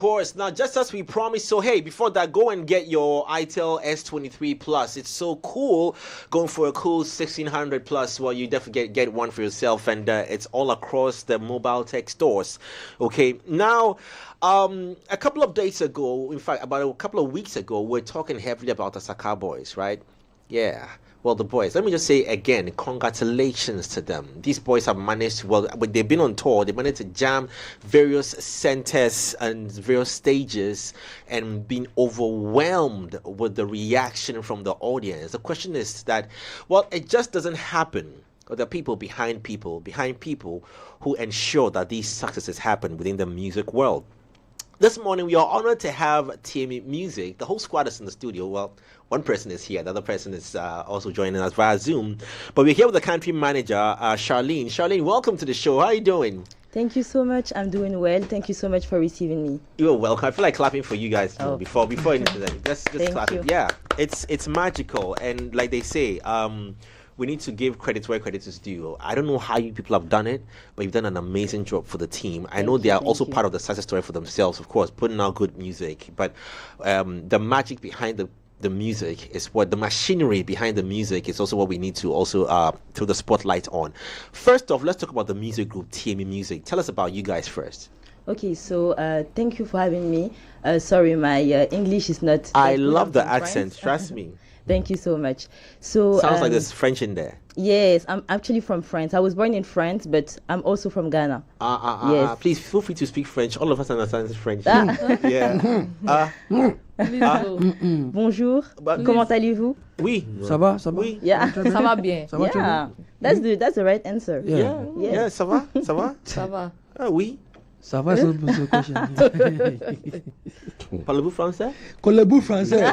Course. Now, just as we promised, so hey, before that, go and get your ITEL S23 Plus. It's so cool, going for a cool 1600 plus. Well, you definitely get one for yourself, and it's all across the mobile tech stores. Okay, now, a couple of days ago, in fact, about a couple of weeks ago, we're talking heavily about the Asaaka boys, right? Yeah. Well, the boys, let me just say again, congratulations to them. These boys have managed, well, they've been on tour, they managed to jam various centers and various stages and been overwhelmed with the reaction from the audience. The question is that, well, it just doesn't happen. The people behind people who ensure that these successes happen within the music world. This morning, we are honored to have Tieme Music. The whole squad is in the studio. Well, one person is here. The other person is also joining us via Zoom. But we're here with the country manager, Charlene. Charlene, welcome to the show. How are you doing? Thank you so much. I'm doing well. Thank you so much for receiving me. You're welcome. I feel like clapping for you guys too, before anything. Let's just clap it. Yeah, it's magical. And like they say, we need to give credit where credit is due. I don't know how you people have done it, but you've done an amazing job for the team. I know they are also part of the success story for themselves, of course, putting out good music. But the magic behind the music is what the machinery behind the music is also what we need to also throw the spotlight on. First off, let's talk about the music group, Tieme Music. Tell us about you guys first. Okay, so thank you for having me. Sorry, my English is not... I love the accent, trust me. Thank you so much. So sounds like there's French in there. Yes, I'm actually from France. I was born in France, but I'm also from Ghana. Yes. Please feel free to speak French. All of us understand French. Yeah. Bonjour. Comment allez-vous? Oui. Ça va, ça va. Oui. Yeah. Ça va bien. Ça va très bien. That's the right answer. Yeah, ça va? Ça va? Ça va. Ah oui. Ça va, c'est une question. Parlez-vous français? Collez-vous français.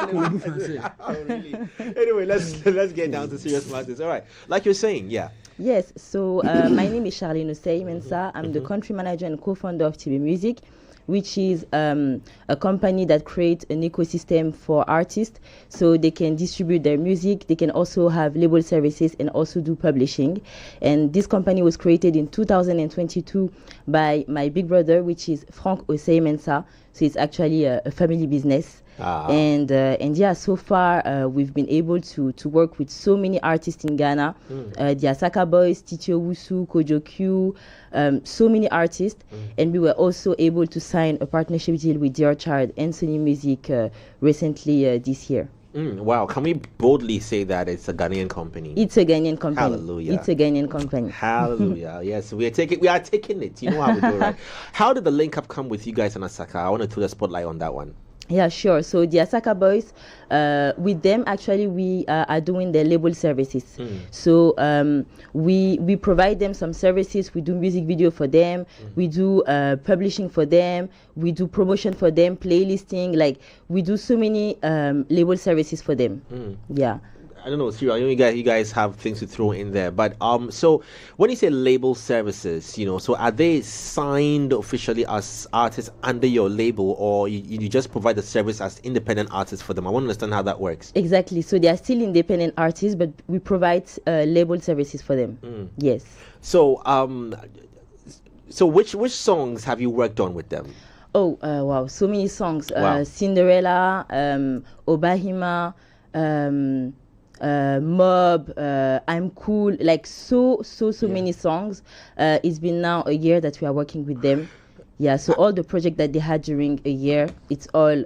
Collez-vous français. Oh, really? Anyway, let's get down to serious matters. All right. Like you're saying, yeah. Yes, so my name is Charlene Osei Mensah. I'm the country manager and co-founder of Tieme Music, which is a company that creates an ecosystem for artists so they can distribute their music. They can also have label services and also do publishing. And this company was created in 2022 by my big brother, which is Osei Mensah. So it's actually a family business. And yeah, so far we've been able to work with so many artists in Ghana, the Asaaka boys, Titio Kojo Q, so many artists, and we were also able to sign a partnership deal with Dear Child and Sony Music recently this year. Wow, can we boldly say that it's a Ghanaian company? It's a Ghanaian company. Hallelujah. It's a Ghanaian company. Hallelujah. Yes, we are taking it. You know how we do, right? How did the link up come with you guys and Asaaka? I want to throw the spotlight on that one. Yeah, sure. So the Asaaka boys, with them actually we are doing their label services. So we provide them some services. We do music video for them. We do publishing for them. We do promotion for them, playlisting. Like we do so many label services for them. Yeah. I don't know, Siri, I know you guys have things to throw in there, but so when you say label services, so are they signed officially as artists under your label, or you just provide the service as independent artists for them? I want to understand how that works. Exactly. So they are still independent artists, but we provide label services for them. Yes. So so which songs have you worked on with them? Oh wow, so many songs. Wow. Cinderella, Obahima. Mob, I'm Cool, like so many songs. It's been now a year that we are working with them. Yeah, so all the project that they had during a year, it's all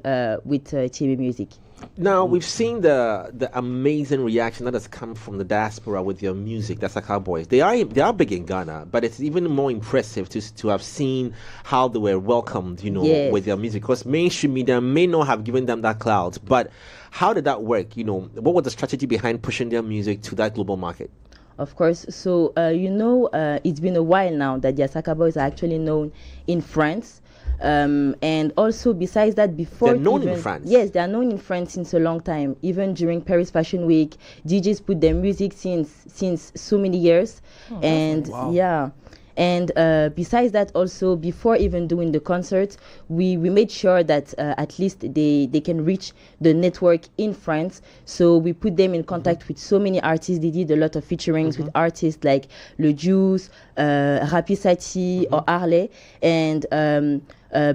with Tieme Music. Now, we've seen the amazing reaction that has come from the diaspora with your music, the Asaaka boys. They are big in Ghana, but it's even more impressive to have seen how they were welcomed, Yes. with their music. Because mainstream media may not have given them that clout, but how did that work? What was the strategy behind pushing their music to that global market? Of course. So, it's been a while now that the Asaaka boys are actually known in France. And also, besides that, before they're known in France. Yes, they are known in France since a long time. Even during Paris Fashion Week, DJs put their music since so many years. Yeah. And besides that, also, before even doing the concert, we made sure that at least they can reach the network in France. So we put them in contact with so many artists. They did a lot of featurings with artists like Le Juice, Rapi Sati, or Harley. And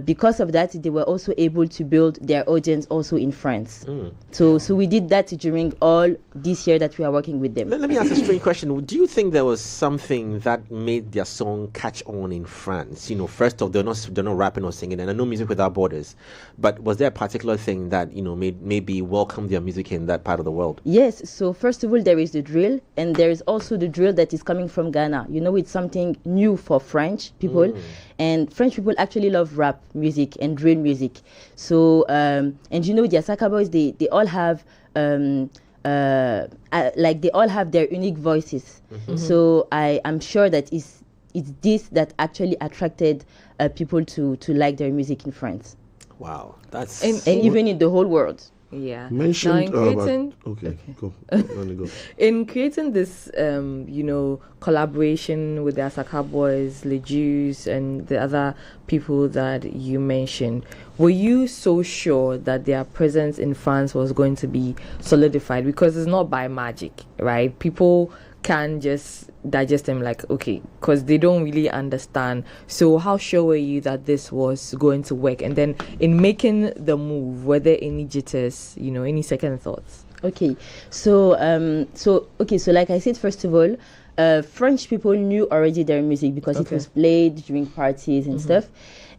because of that, they were also able to build their audience also in France. So we did that during all this year that we are working with them. Let me ask a strange question. Do you think there was something that made their song catch on in France? First off, they're not rapping or singing, and I know Music Without Borders, but was there a particular thing that made maybe welcome their music in that part of the world? Yes. So first of all, there is the drill, and there is also the drill that is coming from Ghana. It's something new for French people, and French people actually love rap music and drill music. So and the Asaaka boys, they all have they all have their unique voices. So I'm sure that it's this that actually attracted people to like their music in France. Wow, that's and even in the whole world. Yeah. Mentioned now in creating, okay, go. Go. In creating this, collaboration with the Asaaka boys, Le Juice, and the other people that you mentioned, were you so sure that their presence in France was going to be solidified? Because it's not by magic, right? People can just digest them because they don't really understand. So how sure were you that this was going to work? And then in making the move, were there any jitters, any second thoughts? Okay, so like I said, first of all, French people knew already their music because it was played during parties and stuff.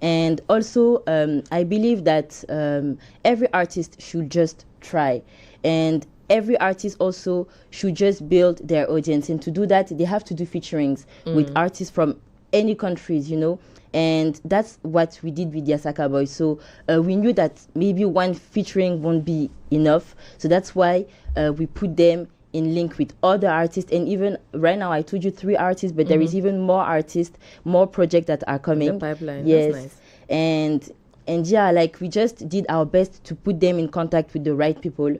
And also, I believe that every artist should just try, and every artist also should just build their audience. And to do that, they have to do featurings with artists from any countries, and that's what we did with the Asaaka boys. So we knew that maybe one featuring won't be enough, so that's why we put them in link with other artists. And even right now, I told you 3 artists, but there is even more artists, more projects that are coming. The pipeline. Yes. That's nice. And yeah, we just did our best to put them in contact with the right people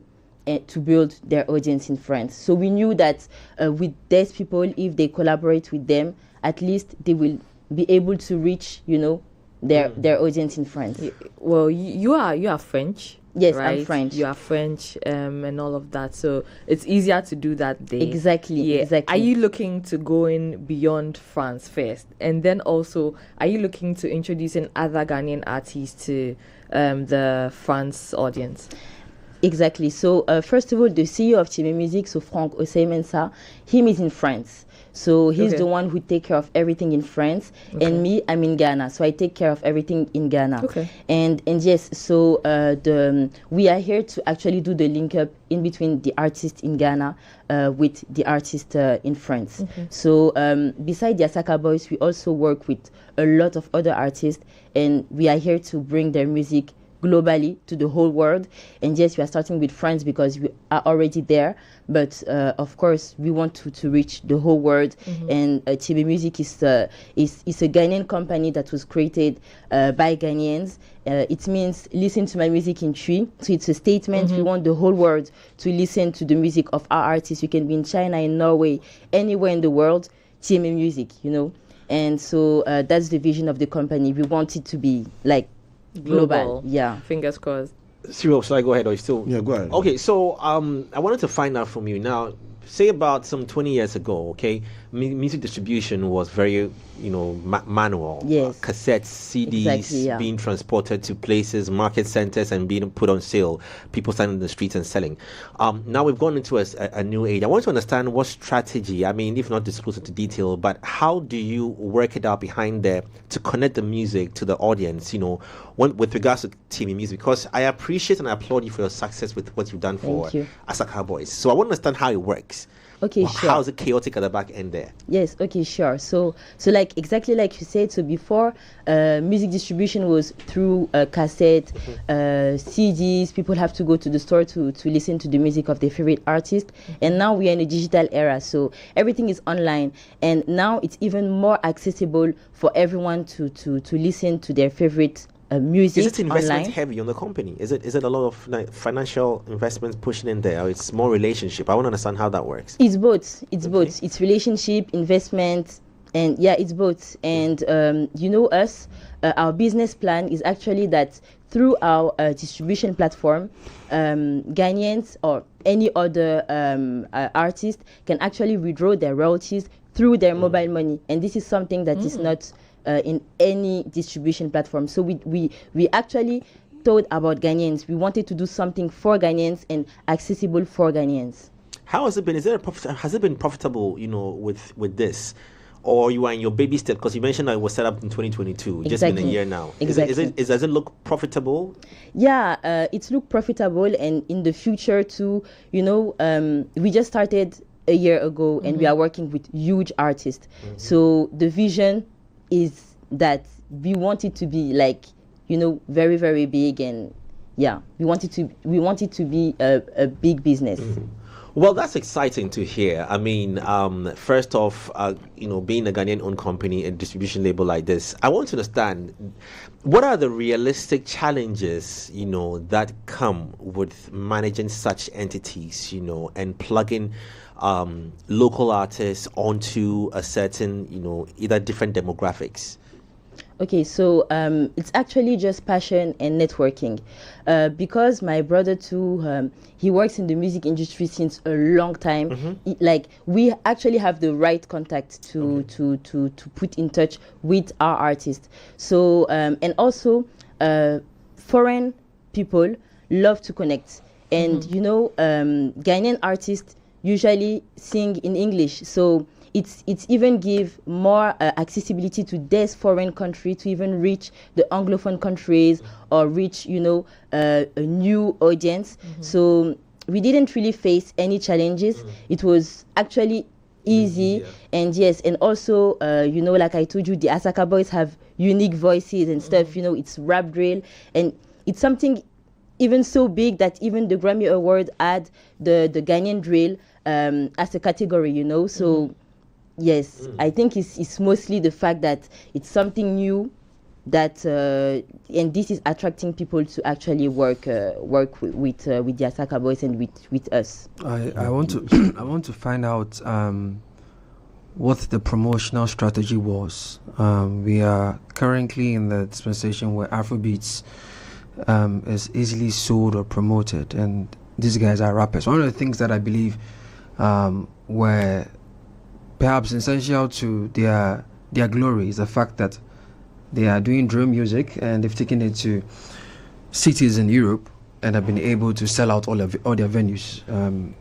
to build their audience in France. So we knew that with these people, if they collaborate with them, at least they will be able to reach, their audience in France. Well, you are French. Yes, right? I'm French. You are French, and all of that. So it's easier to do that there. Exactly. Yeah. Exactly. Are you looking to go in beyond France first, and then also are you looking to introducing other Ghanaian artists to the France audience? Exactly. So first of all, the CEO of Tieme Music, so Osei Mensah, him is in France. So he's the one who take care of everything in France, and me, I'm in Ghana, so I take care of everything in Ghana. Okay. And yes, so we are here to actually do the link up in between the artist in Ghana with the artist in France. So beside the Asaaka boys, we also work with a lot of other artists, and we are here to bring their music globally to the whole world. And yes, we are starting with France because we are already there, but of course we want to reach the whole world. And Tieme Music is a Ghanaian company that was created by Ghanaians. It means listen to my music in Twi, so it's a statement. We want the whole world to listen to the music of our artists. You can be in China, in Norway, anywhere in the world, Tieme Music, and so that's the vision of the company. We want it to be global. Yeah. Fingers crossed. Cyril, should I go ahead or you still? Yeah, go ahead. Okay, so I wanted to find out from you now. Say about some 20 years ago, okay, music distribution was very, manual. Yes. Cassettes, CDs Exactly, yeah. being transported to places, market centers, and being put on sale. People standing in the streets and selling. Now we've gone into a new age. I want to understand what strategy, if not disclose into detail, but how do you work it out behind there to connect the music to the audience, with regards to Tieme Music? Because I appreciate and I applaud you for your success with what you've done for Asaaka Boys. So I want to understand how it works. Okay, sure. How is it chaotic at the back end there? Yes, okay, sure. So exactly like you said, so before music distribution was through cassette, CDs, people have to go to the store to listen to the music of their favorite artist. And now we are in a digital era, so everything is online. And now it's even more accessible for everyone to listen to their favorite music. Is it investment online. heavy on the company? Is it a lot of financial investments pushing in there, or it's more relationship? I want to understand how that works. It's both. Both. It's relationship, investment, and it's both. And us, our business plan is actually that through our distribution platform, Ghanaians or any other artist can actually withdraw their royalties through their mobile money, and this is something that is not in any distribution platform. So we actually thought about Ghanaians. We wanted to do something for Ghanaians and accessible for Ghanaians. How has it been? Has it been profitable, with this? Or you are in your baby step? Because you mentioned that it was set up in 2022. Just been a year now. Exactly. Does it look profitable? Yeah, it's look profitable, and in the future too, we just started a year ago, and we are working with huge artists. So the vision is that we want it to be very, very big, and yeah, we want it to be a big business. Well, that's exciting to hear. I mean, first off, being a Ghanaian-owned company and distribution label like this, I want to understand, what are the realistic challenges, that come with managing such entities, and plugging local artists onto a certain, either different demographics? Okay, so it's actually just passion and networking. Because my brother too, he works in the music industry since a long time. We actually have the right contact to put in touch with our artists. So and also foreign people love to connect, and Ghanaian artists usually sing in English, so it's even give more accessibility to this foreign country to even reach the Anglophone countries or reach a new audience. So we didn't really face any challenges. It was actually easy. And yes, and also like I told you, the Asaaka boys have unique voices and stuff. It's rap drill, and it's something even so big that even the Grammy Award had the Ghanaian drill as a category. So yes, I think it's mostly the fact that it's something new that and this is attracting people to actually work with the Asaaka boys and with us. I want to I want to find out what the promotional strategy was. We are currently in the dispensation where Afrobeats is easily sold or promoted, and these guys are rappers. One of the things that I believe were perhaps essential to their glory is the fact that they are doing drill music and they've taken it to cities in Europe and have been able to sell out all their venues.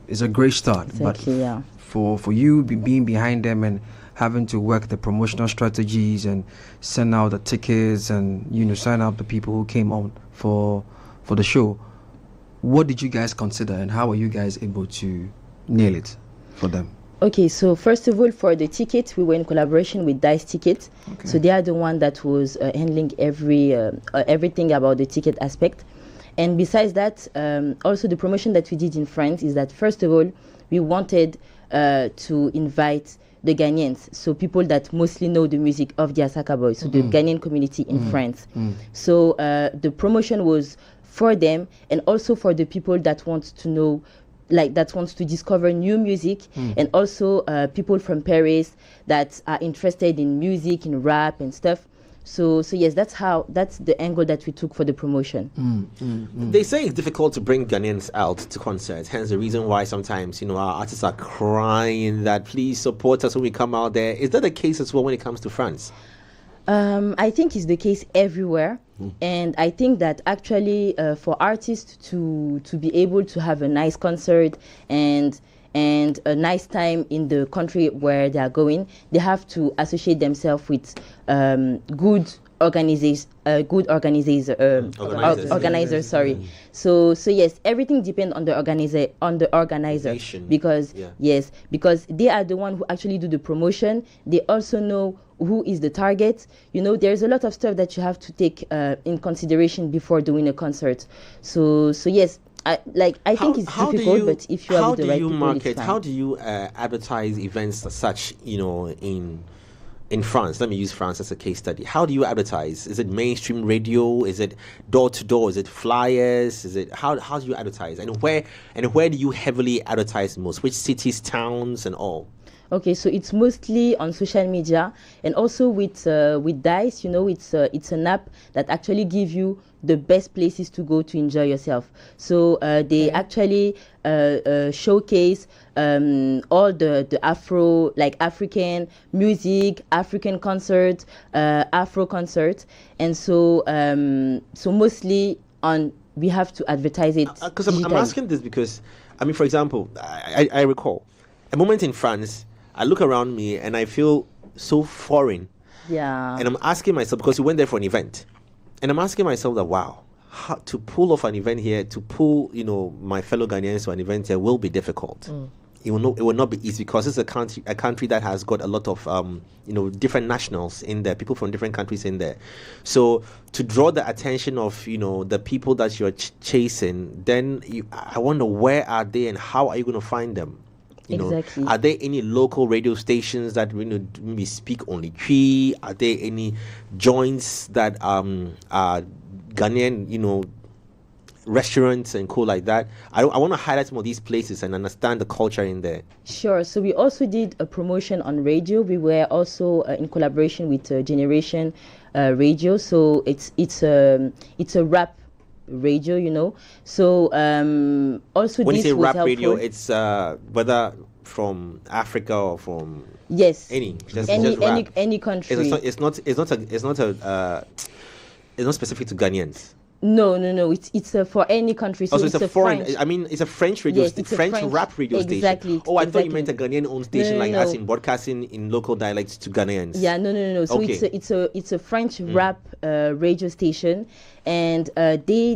It's a great start. Exactly, but for you being behind them and having to work the promotional strategies and send out the tickets and sign up the people who came on for the show, what did you guys consider and how are you guys able to nail it for them? Okay, so first of all, for the tickets, we were in collaboration with Dice Tickets. Okay. So they are the one that was handling everything about the ticket aspect. And besides that, also the promotion that we did in France is that, first of all, we wanted to invite the Ghanaians, so people that mostly know the music of the Asaaka boys, so the Ghanaian community in France. So the promotion was for them and also for the people that want to know, that wants to discover new music, and also people from Paris that are interested in music, in rap and stuff. So yes, that's the angle that we took for the promotion. They say it's difficult to bring Ghanaians out to concerts, hence the reason why sometimes our artists are crying that please support us when we come out there. Is that the case as well when it comes to France? I think it's the case everywhere. And I think that actually for artists to be able to have a nice concert and a nice time in the country where they are going, they have to associate themselves with good organizers. So yes, everything depends on the organizer, because because they are the one who actually do the promotion. They also know who is the target. There's a lot of stuff that you have to take in consideration before doing a concert. So yes, I think it's difficult, but if you have the right people, it's fine. How do you advertise events as such, in France? Let me use France as a case study. How do you advertise? Is it mainstream radio? Is it door to door? Is it flyers? Is it how do you advertise? And where do you heavily advertise most? Which cities, towns, and all? Okay, so it's mostly on social media, and also with Dice. It's an app that actually give you the best places to go to enjoy yourself. So they actually showcase all the African music, African concert, Afro concert, and so mostly on we have to advertise it. Because I'm asking this because, I mean, for example, I recall a moment in France. I look around me and I feel so foreign. Yeah. And I'm asking myself, because we went there for an event, and I'm asking myself that, wow, how to pull off an event here, to pull, my fellow Ghanaians to an event here will be difficult. It will not be easy, because it's a country that has got a lot of different nationals in there, people from different countries in there. So to draw the attention of the people that you're chasing, then I wonder, where are they and how are you going to find them? Exactly. Are there any local radio stations that maybe speak only Twi? Are there any joints that are Ghanaian, restaurants and cool like that? I want to highlight some of these places and understand the culture in there. Sure. So we also did a promotion on radio. We were also in collaboration with Generation Radio. So it's a rap radio, So also when this you say was rap helpful. radio, it's whether from Africa or from any country. It's not specific to Ghanaians. No. It's for any country. So Also, it's a foreign. French. I mean, it's a French radio. Yes, it's a French French- rap radio exactly, station. Oh, I thought you exactly. meant a Ghanaian-owned station, No, as no. in broadcasting in local dialects to Ghanaians. Yeah, no. So Okay. it's a French rap radio station, and we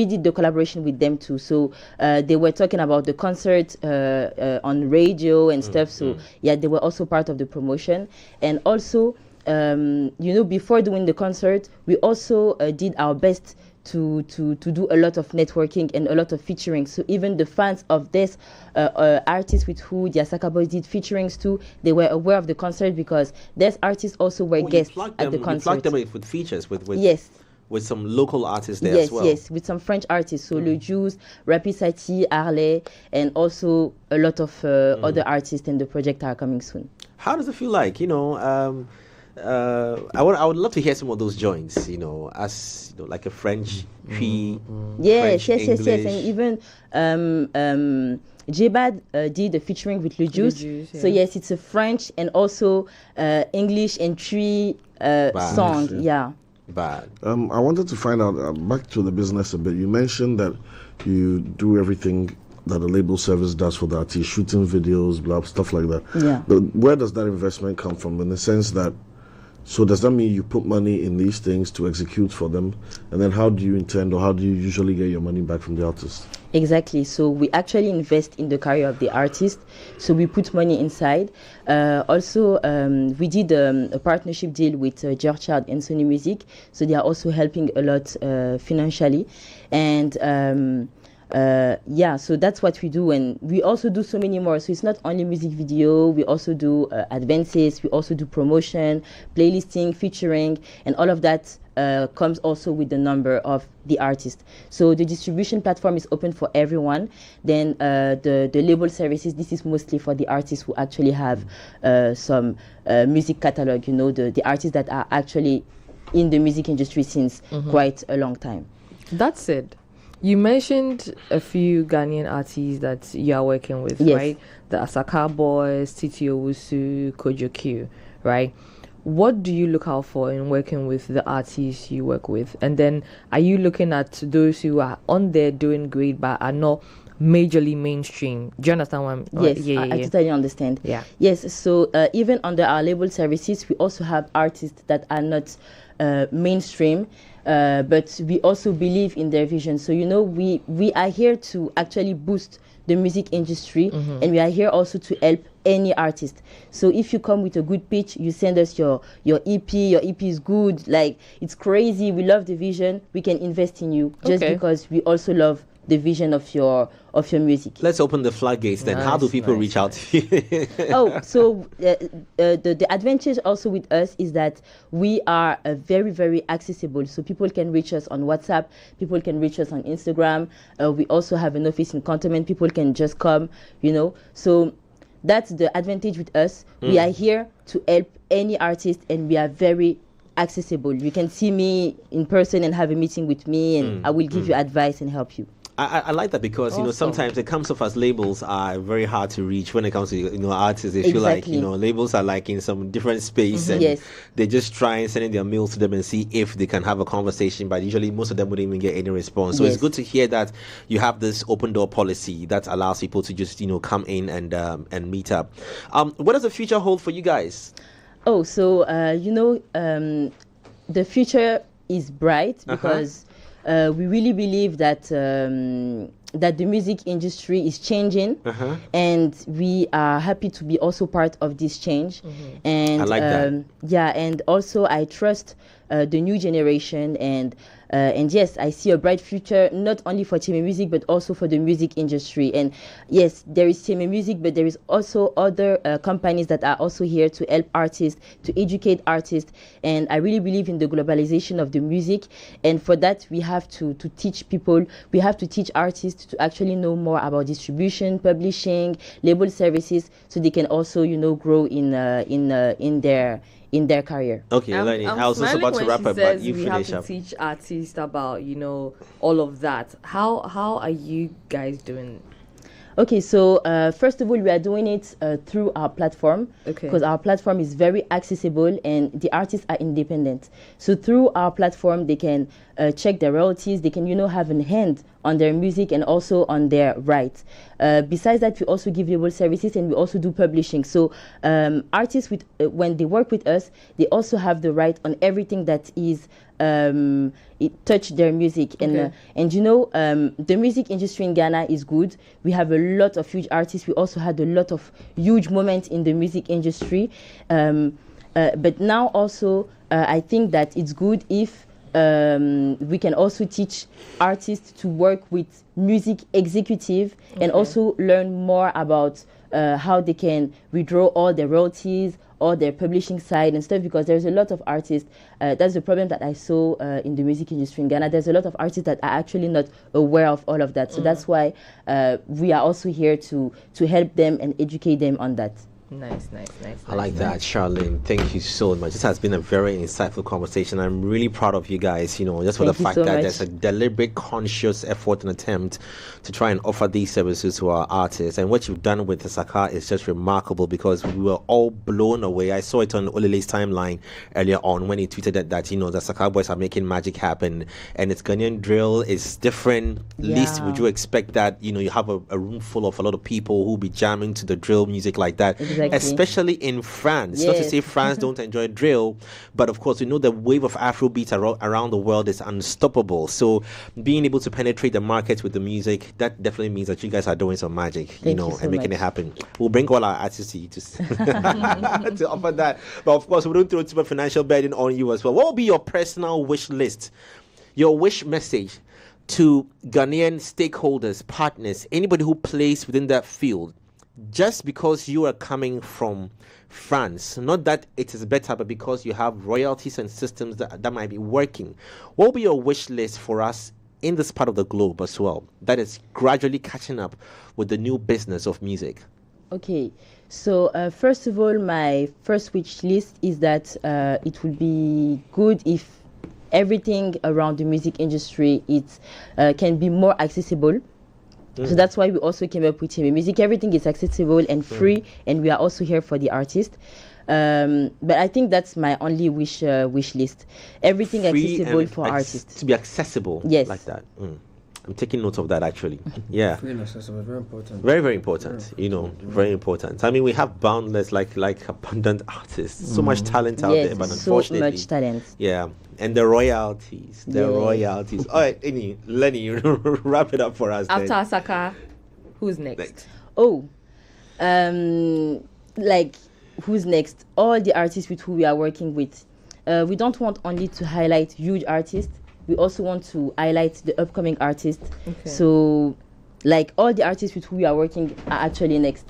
did the collaboration with them too. So they were talking about the concert on radio and stuff. So yeah, they were also part of the promotion, and also before doing the concert, we also did our best to do a lot of networking and a lot of featuring. So even the fans of this artists with who the Asaaka boys did featurings to, they were aware of the concert, because these artists also were guests at the You concert. plugged them with features with Yes. with some local artists there as well. Yes, with some French artists. So Le Juice, Rapid Sati, Harley, and also a lot of other artists in the project are coming soon. How does it feel like? I would love to hear some of those joints. As like a French Twi. Yes, French, yes, English. and even J-Bad did a featuring with Le Juice. Juice, So yeah. yes, it's a French and also English and Twi song. Yeah. But I wanted to find out, back to the business a bit. You mentioned that you do everything that a label service does for the artist, shooting videos, blah, stuff like that. Yeah. But where does that investment come from? In the sense that, so does that mean you put money in these things to execute for them? And then how do you usually get your money back from the artist? Exactly. So we actually invest in the career of the artist. So we put money inside. Also, we did a partnership deal with Georgia and Sony Music. So they are also helping a lot financially. And so that's what we do, and we also do so many more. So it's not only music video, we also do advances, we also do promotion, playlisting, featuring, and all of that comes also with the number of the artist. So the distribution platform is open for everyone. Then the label services, this is mostly for the artists who actually have some music catalog, the artists that are actually in the music industry since quite a long time. That said, you mentioned a few Ghanaian artists that you are working with, Yes. right? The Asaaka boys, Titi Owusu, Kojo Q, right? What do you look out for in working with the artists you work with? And then are you looking at those who are on there doing great but are not majorly mainstream? Do you understand what I'm Yes, I totally understand. Yeah. Yes, so even under our label services, we also have artists that are not mainstream, but we also believe in their vision. So, we are here to actually boost the music industry, and we are here also to help any artist. So if you come with a good pitch, you send us your EP. Your EP is good, like it's crazy. We love the vision. We can invest in you just Okay. because we also love the vision of your music. let's open the floodgates then. How do Nice, people nice, reach out to you? Oh, so the advantage also with us is that we are very, very accessible. So people can reach us on WhatsApp, people can reach us on Instagram. We also have an office in Cantonment. People can just come, So that's the advantage with us. We are here to help any artist, and we are very accessible. You can see me in person and have a meeting with me, and I will give you advice and help you. I like that because sometimes it comes off as labels are very hard to reach when it comes to artists. They feel like labels are like in some different space, and they just try and sending their mails to them and see if they can have a conversation. But usually most of them wouldn't even get any response. So it's good to hear that you have this open door policy that allows people to just come in and meet up. What does the future hold for you guys? Oh, so the future is bright because. We really believe that that the music industry is changing, and we are happy to be also part of this change. And I like that. Yeah, and also I trust the new generation, and yes, I see a bright future not only for Tieme Music but also for the music industry. And yes, there is Tieme Music, but there is also other companies that are also here to help artists, to educate artists. And I really believe in the globalization of the music, and for that we have to teach people, we have to teach artists to actually know more about distribution, publishing, label services, so they can also grow in their career. Okay, Lenny, I was just about to wrap up, but you finish up. We have to teach artists about all of that. How are you guys doing? Okay, so first of all, we are doing it through our platform, because our platform is very accessible and the artists are independent. So through our platform, they can check their royalties, they can have a hand on their music and also on their rights. Besides that, we also give label services and we also do publishing. So artists, when they work with us, they also have the right on everything that is it touch their music. And the music industry in Ghana is good. We have a lot of huge artists. We also had a lot of huge moments in the music industry. But now also, I think that it's good if we can also teach artists to work with music executive and also learn more about how they can withdraw all their royalties or their publishing side and stuff, because there's a lot of artists, that's the problem that I saw in the music industry in Ghana. There's a lot of artists that are actually not aware of all of that. So that's why we are also here to help them and educate them on that. Nice. I like that, Charlene. Thank you so much. This has been a very insightful conversation. I'm really proud of you guys, just for the fact that there's a deliberate, conscious effort and attempt to try and offer these services to our artists. And what you've done with Asaaka is just remarkable, because we were all blown away. I saw it on Olile's timeline earlier on when he tweeted that the Asaaka boys are making magic happen. And it's Ghanaian drill is different. Least would you expect that, you have a room full of a lot of people who be jamming to the drill music like that. Exactly. Especially in France. Not to say France don't enjoy drill, but of course, the wave of Afrobeat around the world is unstoppable. So being able to penetrate the market with the music, that definitely means that you guys are doing some magic, and making it happen. We'll bring all our artists to you to offer that. But of course, we don't throw too much financial burden on you as well. What will be your personal wish list? Your wish message to Ghanaian stakeholders, partners, anybody who plays within that field? Just because you are coming from France, not that it is better, but because you have royalties and systems that might be working. What will be your wish list for us in this part of the globe as well, that is gradually catching up with the new business of music? Okay, so first of all, my first wish list is that it would be good if everything around the music industry can be more accessible. So that's why we also came up with Tieme Music. Everything is accessible and free, and we are also here for the artist. But I think that's my only wish list. Everything free accessible for artists. To be accessible, yes, like that. I'm taking note of that, actually. Yeah. Free and accessible, very important. Very, very important. Very important. I mean, we have boundless, like abundant artists. So much talent out there, but unfortunately, so much talent. Yeah. And the royalties. All right, Lenny, wrap it up for us. After Asaaka, who's next? Oh, who's next? All the artists with who we are working with. We don't want only to highlight huge artists. We also want to highlight the upcoming artists. Okay. So, all the artists with who we are working are actually next.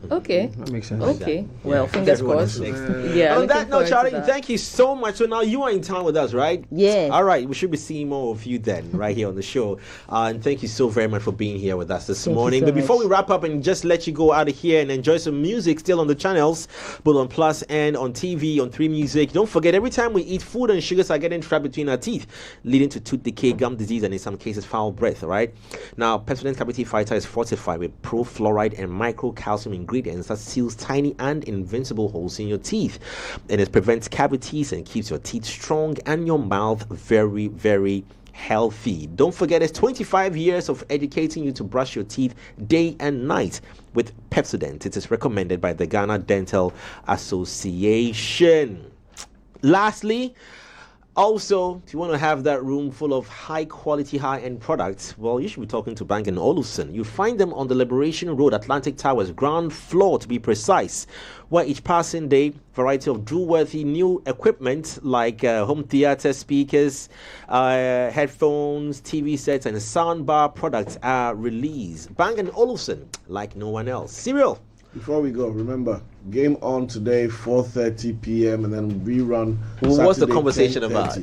Okay. That makes sense. Okay. Well, fingers Everyone crossed. is next. Yeah. On that note, looking forward to Charlie, that. thank you so much. So now you are in town with us, right? Yes. All right, we should be seeing more of you then, right here on the show. And thank you so very much for being here with us this Thank you morning. so But before much. we wrap up and just let you go out of here and enjoy some music still on the channels, both on Plus and on TV, on 3 Music. Don't forget, every time we eat food and sugars are getting trapped between our teeth, leading to tooth decay, gum disease, and in some cases foul breath, all right? Now, Pepsodent Cavity Fighter is fortified with pro-fluoride and micro-calcium ingredients that seals tiny and invincible holes in your teeth. And it prevents cavities and keeps your teeth strong and your mouth very, very healthy. Don't forget, it's 25 years of educating you to brush your teeth day and night with Pepsodent. It is recommended by the Ghana Dental Association. Lastly, also, if you want to have that room full of high quality, high end products, well, you should be talking to Bang & Olufsen. You find them on the Liberation Road, Atlantic Towers, ground floor to be precise, where each passing day, variety of drool-worthy new equipment like home theater speakers, headphones, TV sets, and soundbar products are released. Bang & Olufsen, like no one else. Cyril. Before we go, remember, game on today, 4:30 p.m. and then rerun. What's the Saturday, conversation 10:30. about?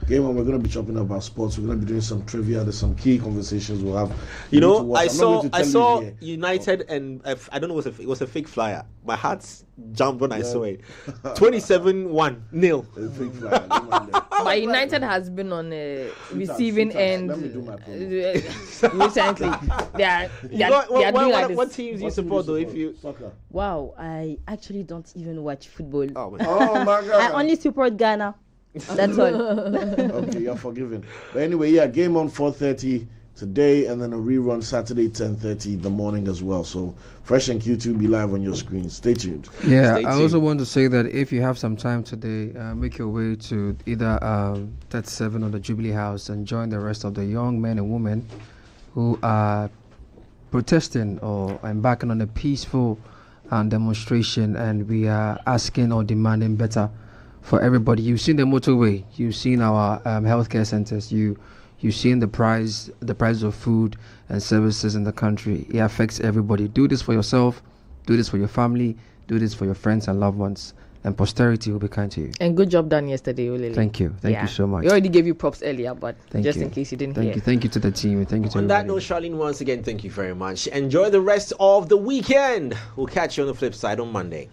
Game on, we're going to be talking about sports. We're going to be doing some trivia. There's some key conversations we'll have. You need to know, watch. I I'm not going to tell saw you here. United and I don't know, it was a fake flyer. My heart jumped when I saw it. 27-1 nil. A fake flag, don't mind that. But United has been on a receiving Sweetheart, end let me do my promo. recently. They are doing like this. What teams do you What team support though? If you Soccer. Wow, I actually don't even watch football. oh man. Oh my God. I only support Ghana. That's all. Okay, you're forgiven. But anyway, yeah, game on 4:30 today, and then a rerun Saturday 10:30 the morning as well. So Fresh and Q2 be live on your screen. Stay tuned. Yeah, Stay I also tuned. want to say that if you have some time today, make your way to either 37 or the Jubilee House and join the rest of the young men and women who are protesting or embarking on a peaceful demonstration, and we are asking or demanding better for everybody. You've seen the motorway, you've seen our healthcare centers, you've seen the price of food and services in the country. It affects everybody. Do this for yourself, do this for your family, do this for your friends and loved ones, and posterity will be kind to you. And good job done yesterday, Olele. Thank you so much. We already gave you props earlier, but Thank just you. in case you didn't Thank hear. you. Thank you to the team, and thank you to On that everybody. note, Charlene, once again, thank you very much. Enjoy the rest of the weekend. We'll catch you on the flip side on Monday.